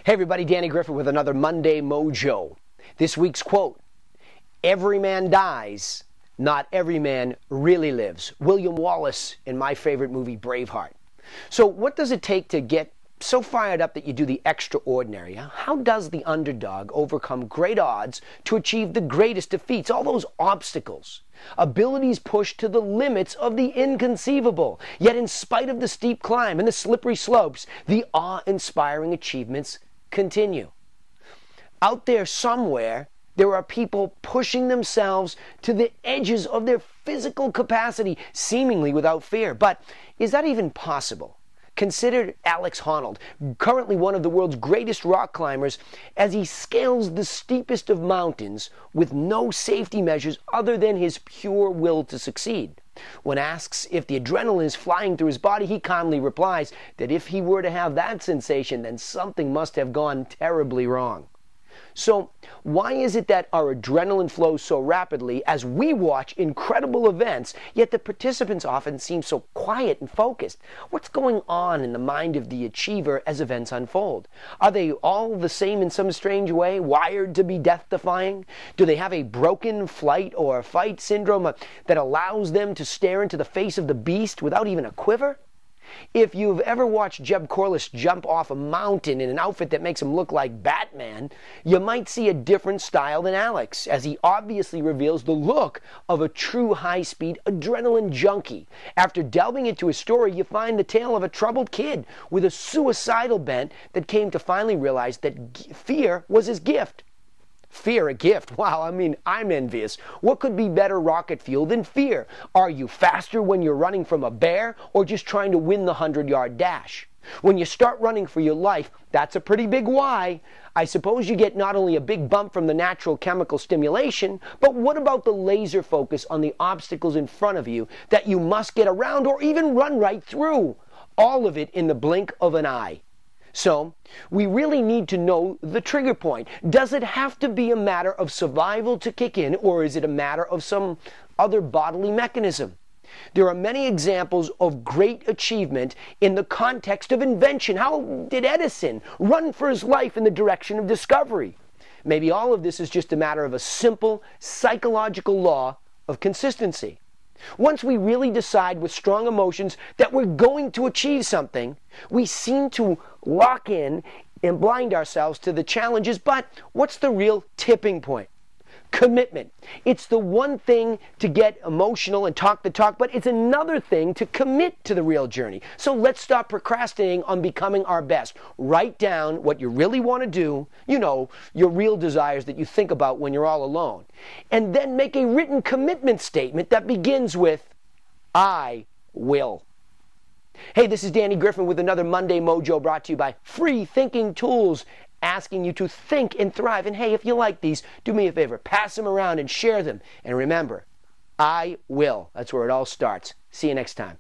Hey everybody, Danny Griffin with another Monday Mojo. This week's quote: every man dies, not every man really lives. William Wallace in my favorite movie, Braveheart. So what does it take to get so fired up that you do the extraordinary? How does the underdog overcome great odds to achieve the greatest defeats? All those obstacles, abilities pushed to the limits of the inconceivable. Yet in spite of the steep climb and the slippery slopes, the awe-inspiring achievements continue. Out there somewhere, there are people pushing themselves to the edges of their physical capacity, seemingly without fear. But is that even possible? Consider Alex Honnold, currently one of the world's greatest rock climbers, as he scales the steepest of mountains with no safety measures other than his pure will to succeed. When asked if the adrenaline is flying through his body, he calmly replies that if he were to have that sensation, then something must have gone terribly wrong. So why is it that our adrenaline flows so rapidly as we watch incredible events, yet the participants often seem so quiet and focused? What's going on in the mind of the achiever as events unfold? Are they all the same in some strange way, wired to be death-defying? Do they have a broken flight or fight syndrome that allows them to stare into the face of the beast without even a quiver? If you've ever watched Jeb Corliss jump off a mountain in an outfit that makes him look like Batman, you might see a different style than Alex, as he obviously reveals the look of a true high-speed adrenaline junkie. After delving into his story, you find the tale of a troubled kid with a suicidal bent that came to finally realize that fear was his gift. Fear a gift? Wow, I'm envious. What could be better rocket fuel than fear? Are you faster when you're running from a bear or just trying to win the 100-yard dash? When you start running for your life, that's a pretty big why. I suppose you get not only a big bump from the natural chemical stimulation, but what about the laser focus on the obstacles in front of you that you must get around or even run right through? All of it in the blink of an eye. So, we really need to know the trigger point. Does it have to be a matter of survival to kick in, or is it a matter of some other bodily mechanism? There are many examples of great achievement in the context of invention. How did Edison run for his life in the direction of discovery? Maybe all of this is just a matter of a simple psychological law of consistency. Once we really decide with strong emotions that we're going to achieve something, we seem to lock in and blind ourselves to the challenges. But what's the real tipping point? Commitment. It's the one thing to get emotional and talk the talk, but it's another thing to commit to the real journey. So let's stop procrastinating on becoming our best. Write down what you really want to do, your real desires that you think about when you're all alone. And then make a written commitment statement that begins with, I will. Hey, this is Danny Griffin with another Monday Mojo brought to you by Free Thinking Tools, asking you to think and thrive. And hey, if you like these, do me a favor, pass them around and share them. And remember, I will. That's where it all starts. See you next time.